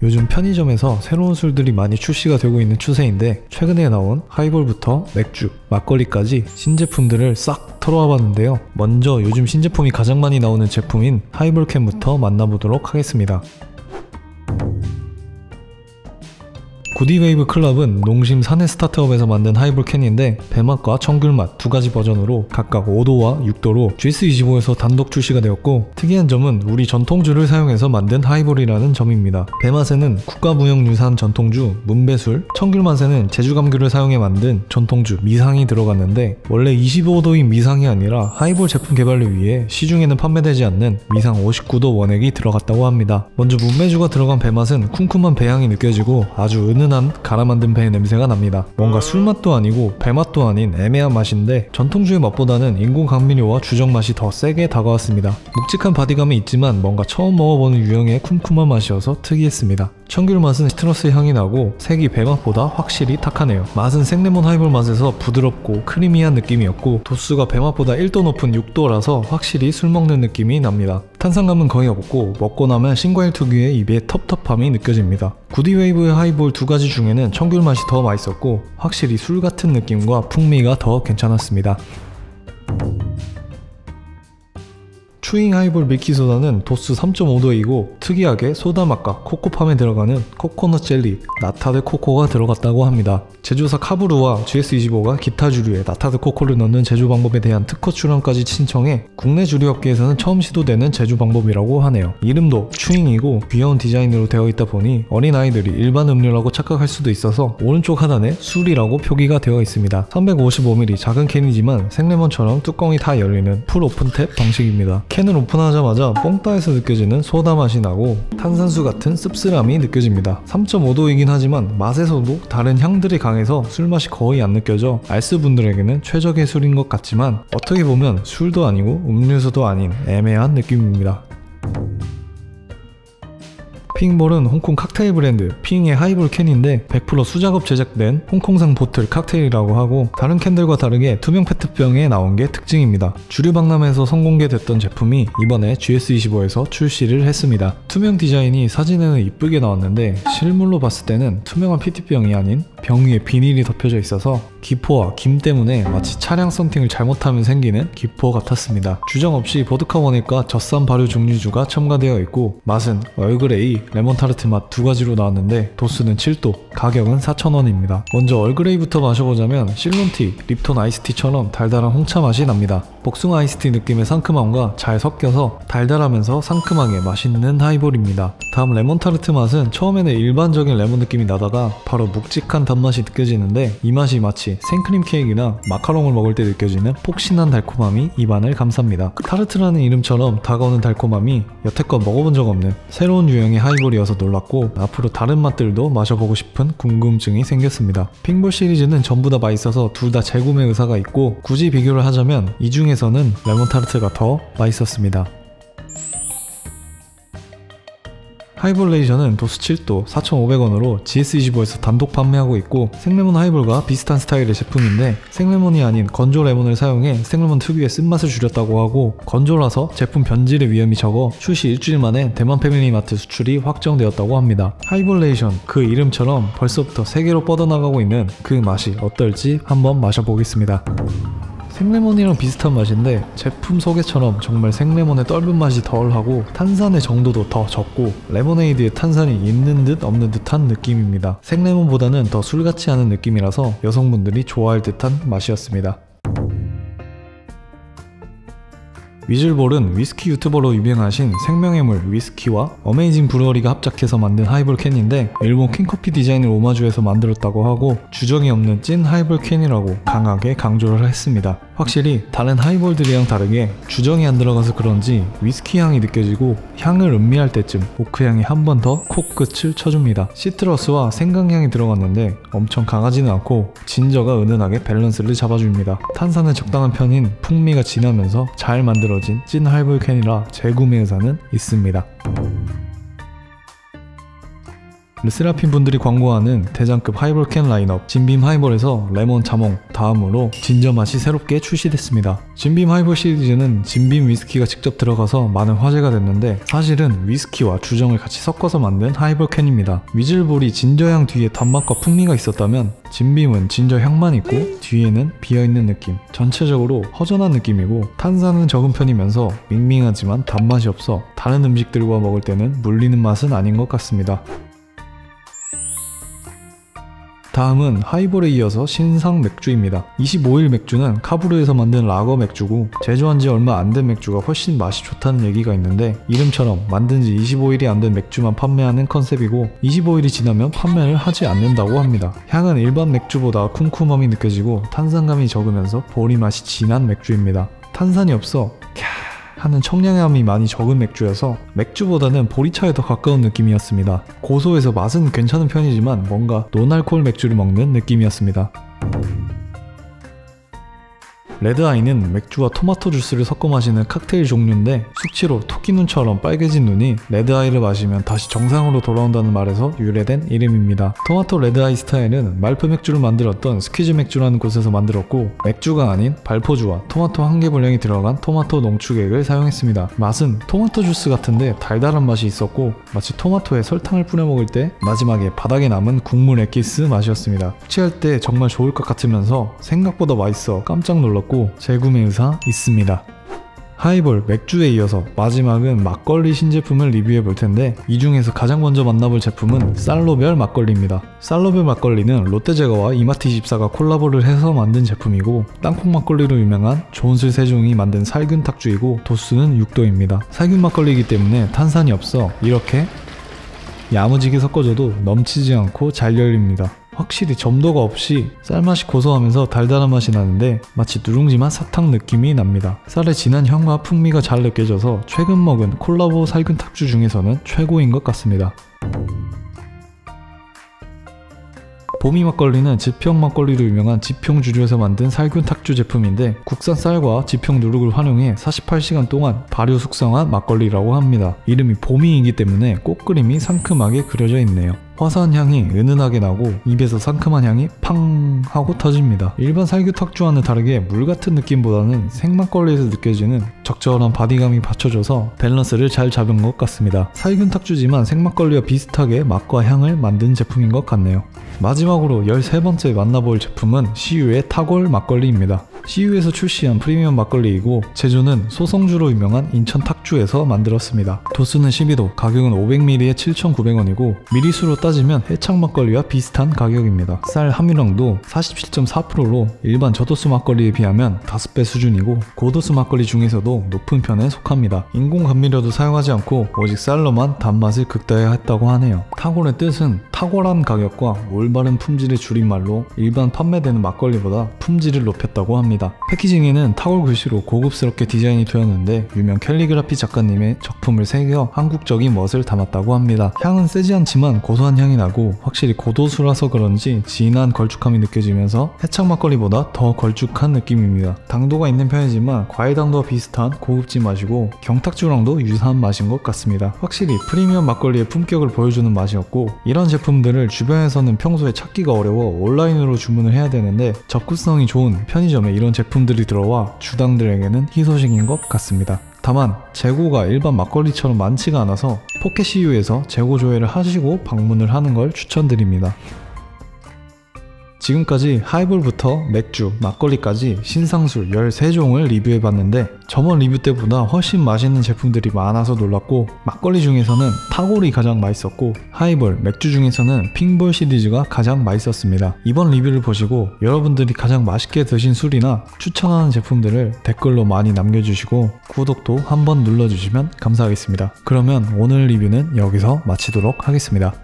요즘 편의점에서 새로운 술들이 많이 출시가 되고 있는 추세인데 최근에 나온 하이볼부터 맥주, 막걸리까지 신제품들을 싹 털어와 봤는데요. 먼저 요즘 신제품이 가장 많이 나오는 제품인 하이볼캔부터 만나보도록 하겠습니다. 구디웨이브 클럽은 농심 사내 스타트업에서 만든 하이볼 캔인데 배맛과 청귤맛 두 가지 버전으로 각각 5도와 6도로 GS25에서 단독 출시가 되었고, 특이한 점은 우리 전통주를 사용해서 만든 하이볼이라는 점입니다. 배맛에는 국가무형유산 전통주 문배술, 청귤맛에는 제주감귤을 사용해 만든 전통주 미상이 들어갔는데, 원래 25도인 미상이 아니라 하이볼 제품 개발을 위해 시중에는 판매되지 않는 미상 59도 원액이 들어갔다고 합니다. 먼저 문배주가 들어간 배맛은 쿰쿰한 배향이 느껴지고 아주 은은한 갈아 만든 배 냄새가 납니다. 뭔가 술맛도 아니고 배맛도 아닌 애매한 맛인데 전통주의 맛보다는 인공 감미료와 주정 맛이 더 세게 다가왔습니다. 묵직한 바디감이 있지만 뭔가 처음 먹어보는 유형의 쿰쿰한 맛이어서 특이했습니다. 청귤 맛은 시트러스 향이 나고 색이 배맛보다 확실히 탁하네요. 맛은 생레몬 하이볼 맛에서 부드럽고 크리미한 느낌이었고, 도수가 배맛보다 1도 높은 6도라서 확실히 술 먹는 느낌이 납니다. 탄산감은 거의 없고 먹고 나면 신과일 특유의 입의 텁텁함이 느껴집니다. 구디웨이브의 하이볼 두 가지 중에는 청귤 맛이 더 맛있었고 확실히 술 같은 느낌과 풍미가 더 괜찮았습니다. 추잉 하이볼 밀키소다는 도수 3.5도이고 특이하게 소다맛과 코코팜에 들어가는 코코넛 젤리, 나타드 코코가 들어갔다고 합니다. 제조사 카브루와 GS25가 기타 주류에 나타드 코코를 넣는 제조 방법에 대한 특허 출원까지 신청해 국내 주류업계에서는 처음 시도되는 제조 방법이라고 하네요. 이름도 추잉이고 귀여운 디자인으로 되어 있다 보니 어린아이들이 일반 음료라고 착각할 수도 있어서 오른쪽 하단에 술이라고 표기가 되어 있습니다. 355ml 작은 캔이지만 생레몬처럼 뚜껑이 다 열리는 풀 오픈탭 방식입니다. 캔을 오픈하자마자 뽕따에서 느껴지는 소다 맛이 나고 탄산수 같은 씁쓸함이 느껴집니다. 3.5도이긴 하지만 맛에서도 다른 향들이 강해서 술맛이 거의 안 느껴져 알스분들에게는 최적의 술인 것 같지만 어떻게 보면 술도 아니고 음료수도 아닌 애매한 느낌입니다. 핑볼은 홍콩 칵테일 브랜드 핑의 하이볼 캔인데 100% 수작업 제작된 홍콩산 보틀 칵테일이라고 하고 다른 캔들과 다르게 투명 페트병에 나온 게 특징입니다. 주류 박람회에서 선공개됐던 제품이 이번에 GS25에서 출시를 했습니다. 투명 디자인이 사진에는 이쁘게 나왔는데 실물로 봤을 때는 투명한 PT병이 아닌 병 위에 비닐이 덮여져 있어서 기포와 김 때문에 마치 차량 썬팅을 잘못하면 생기는 기포 같았습니다. 주정 없이 보드카 원액과 젖산 발효 증류주가 첨가되어 있고 맛은 얼그레이, 레몬타르트 맛 두 가지로 나왔는데 도수는 7도, 가격은 4,000원입니다. 먼저 얼그레이부터 마셔보자면 실론티, 립톤 아이스티처럼 달달한 홍차 맛이 납니다. 복숭아 아이스티 느낌의 상큼함과 잘 섞여서 달달하면서 상큼하게 맛있는 하이볼입니다. 다음 레몬타르트 맛은 처음에는 일반적인 레몬 느낌이 나다가 바로 묵직한 단맛이 느껴지는데 이 맛이 마치 생크림 케이크나 마카롱을 먹을 때 느껴지는 폭신한 달콤함이 입안을 감쌉니다. 타르트라는 이름처럼 다가오는 달콤함이 여태껏 먹어본 적 없는 새로운 유형의 하이볼이어서 놀랐고 앞으로 다른 맛들도 마셔보고 싶은 궁금증이 생겼습니다. 핑볼 시리즈는 전부 다 맛있어서 둘 다 재구매 의사가 있고 굳이 비교를 하자면 이 중에서는 레몬타르트가 더 맛있었습니다. 하이볼레이션은 도수 7도 4,500원으로 GS25에서 단독 판매하고 있고 생레몬 하이볼과 비슷한 스타일의 제품인데 생레몬이 아닌 건조 레몬을 사용해 생레몬 특유의 쓴맛을 줄였다고 하고 건조라서 제품 변질의 위험이 적어 출시 일주일 만에 대만 패밀리마트 수출이 확정되었다고 합니다. 하이볼레이션 그 이름처럼 벌써부터 세계로 뻗어나가고 있는 그 맛이 어떨지 한번 마셔보겠습니다. 생레몬이랑 비슷한 맛인데 제품 소개처럼 정말 생레몬의 떫은 맛이 덜하고 탄산의 정도도 더 적고 레모네이드에 탄산이 있는 듯 없는 듯한 느낌입니다. 생레몬보다는 더 술같지 않은 느낌이라서 여성분들이 좋아할 듯한 맛이었습니다. 위즐볼은 위스키 유튜버로 유명하신 생명의 물 위스키와 어메이징 브루어리가 합작해서 만든 하이볼 캔인데 일본 킹커피 디자인을 오마주해서 만들었다고 하고 주정이 없는 찐 하이볼 캔이라고 강하게 강조를 했습니다. 확실히 다른 하이볼들이랑 다르게 주정이 안 들어가서 그런지 위스키 향이 느껴지고 향을 음미할 때쯤 오크향이 한 번 더 코끝을 쳐줍니다. 시트러스와 생강향이 들어갔는데 엄청 강하지는 않고 진저가 은은하게 밸런스를 잡아줍니다. 탄산은 적당한 편인 풍미가 진하면서 잘 만들어진 찐 하이볼 캔이라 재구매 의사는 있습니다. 르세라핌 분들이 광고하는 대장급 하이볼 캔 라인업 진빔 하이볼에서 레몬 자몽 다음으로 진저 맛이 새롭게 출시됐습니다. 진빔 하이볼 시리즈는 진빔 위스키가 직접 들어가서 많은 화제가 됐는데 사실은 위스키와 주정을 같이 섞어서 만든 하이볼 캔입니다. 위즐볼이 진저향 뒤에 단맛과 풍미가 있었다면 진빔은 진저 향만 있고 뒤에는 비어있는 느낌, 전체적으로 허전한 느낌이고 탄산은 적은 편이면서 밍밍하지만 단맛이 없어 다른 음식들과 먹을 때는 물리는 맛은 아닌 것 같습니다. 다음은 하이볼에 이어서 신상 맥주입니다. 25일 맥주는 카브르에서 만든 라거 맥주고 제조한 지 얼마 안 된 맥주가 훨씬 맛이 좋다는 얘기가 있는데 이름처럼 만든 지 25일이 안 된 맥주만 판매하는 컨셉이고 25일이 지나면 판매를 하지 않는다고 합니다. 향은 일반 맥주보다 쿰쿰함이 느껴지고 탄산감이 적으면서 보리 맛이 진한 맥주입니다. 탄산이 없어 하는 청량함이 많이 적은 맥주여서 맥주보다는 보리차에 더 가까운 느낌이었습니다. 고소해서 맛은 괜찮은 편이지만 뭔가 논알코올 맥주를 먹는 느낌이었습니다. 레드아이는 맥주와 토마토 주스를 섞어 마시는 칵테일 종류인데 숙취로 토끼눈처럼 빨개진 눈이 레드아이를 마시면 다시 정상으로 돌아온다는 말에서 유래된 이름입니다. 토마토 레드아이 스타일은 말프 맥주를 만들었던 스퀴즈 맥주라는 곳에서 만들었고 맥주가 아닌 발포주와 토마토 한 개 분량이 들어간 토마토 농축액을 사용했습니다. 맛은 토마토 주스 같은데 달달한 맛이 있었고 마치 토마토에 설탕을 뿌려 먹을 때 마지막에 바닥에 남은 국물 엑기스 맛이었습니다. 숙취할 때 정말 좋을 것 같으면서 생각보다 맛있어 깜짝 놀랐고 재구매 의사 있습니다. 하이볼, 맥주에 이어서 마지막은 막걸리 신제품을 리뷰해 볼 텐데 이 중에서 가장 먼저 만나볼 제품은 쌀로별 막걸리입니다. 쌀로별 막걸리는 롯데제과와 이마트24가 콜라보를 해서 만든 제품이고 땅콩 막걸리로 유명한 좋은술 세종이 만든 살균 탁주이고 도수는 6도입니다. 살균 막걸리이기 때문에 탄산이 없어 이렇게 야무지게 섞어줘도 넘치지 않고 잘 열립니다. 확실히 점도가 없이 쌀맛이 고소하면서 달달한 맛이 나는데 마치 누룽지맛 사탕 느낌이 납니다. 쌀의 진한 향과 풍미가 잘 느껴져서 최근 먹은 콜라보 살균 탁주 중에서는 최고인 것 같습니다. 보미 막걸리는 지평 막걸리로 유명한 지평 주류에서 만든 살균 탁주 제품인데 국산 쌀과 지평 누룩을 활용해 48시간 동안 발효 숙성한 막걸리라고 합니다. 이름이 보미이기 때문에 꽃그림이 상큼하게 그려져 있네요. 화사한 향이 은은하게 나고 입에서 상큼한 향이 팡 하고 터집니다. 일반 살균 탁주와는 다르게 물 같은 느낌보다는 생막걸리에서 느껴지는 적절한 바디감이 받쳐져서 밸런스를 잘 잡은 것 같습니다. 살균 탁주지만 생막걸리와 비슷하게 맛과 향을 만든 제품인 것 같네요. 마지막으로 13번째 만나볼 제품은 CU의 타골 막걸리입니다. CU에서 출시한 프리미엄 막걸리이고 제조는 소성주로 유명한 인천 탁주에서 만들었습니다. 도수는 12도, 가격은 500ml에 7,900원이고 미리수로 따지면 해창 막걸리와 비슷한 가격입니다. 쌀 함유량도 47.4%로 일반 저도수 막걸리에 비하면 5배 수준이고 고도수 막걸리 중에서도 높은 편에 속합니다. 인공 감미료도 사용하지 않고 오직 쌀로만 단맛을 극대화했다고 하네요. 타골의 뜻은 탁월한 가격과 올바른 품질의 줄임말로 일반 판매되는 막걸리보다 품질을 높였다고 합니다. 패키징에는 타골 글씨로 고급스럽게 디자인이 되었는데 유명 캘리그라피 작가님의 작품을 새겨 한국적인 멋을 담았다고 합니다. 향은 세지 않지만 고소한 향이 나고 확실히 고도수라서 그런지 진한 걸쭉함이 느껴지면서 해창 막걸리보다 더 걸쭉한 느낌입니다. 당도가 있는 편이지만 과일당도와 비슷한 고급진 맛이고 경탁주랑도 유사한 맛인 것 같습니다. 확실히 프리미엄 막걸리의 품격을 보여주는 맛이었고 이런 제품들을 주변에서는 평소에 찾기가 어려워 온라인으로 주문을 해야 되는데 접근성이 좋은 편의점에 이런 제품들이 들어와 주당들에게는 희소식인 것 같습니다. 다만 재고가 일반 막걸리처럼 많지가 않아서 포켓 CU에서 재고 조회를 하시고 방문을 하는 걸 추천드립니다. 지금까지 하이볼부터 맥주, 막걸리까지 신상술 13종을 리뷰해봤는데 저번 리뷰 때보다 훨씬 맛있는 제품들이 많아서 놀랐고 막걸리 중에서는 타골이 가장 맛있었고 하이볼, 맥주 중에서는 핑볼 시리즈가 가장 맛있었습니다. 이번 리뷰를 보시고 여러분들이 가장 맛있게 드신 술이나 추천하는 제품들을 댓글로 많이 남겨주시고 구독도 한번 눌러주시면 감사하겠습니다. 그러면 오늘 리뷰는 여기서 마치도록 하겠습니다.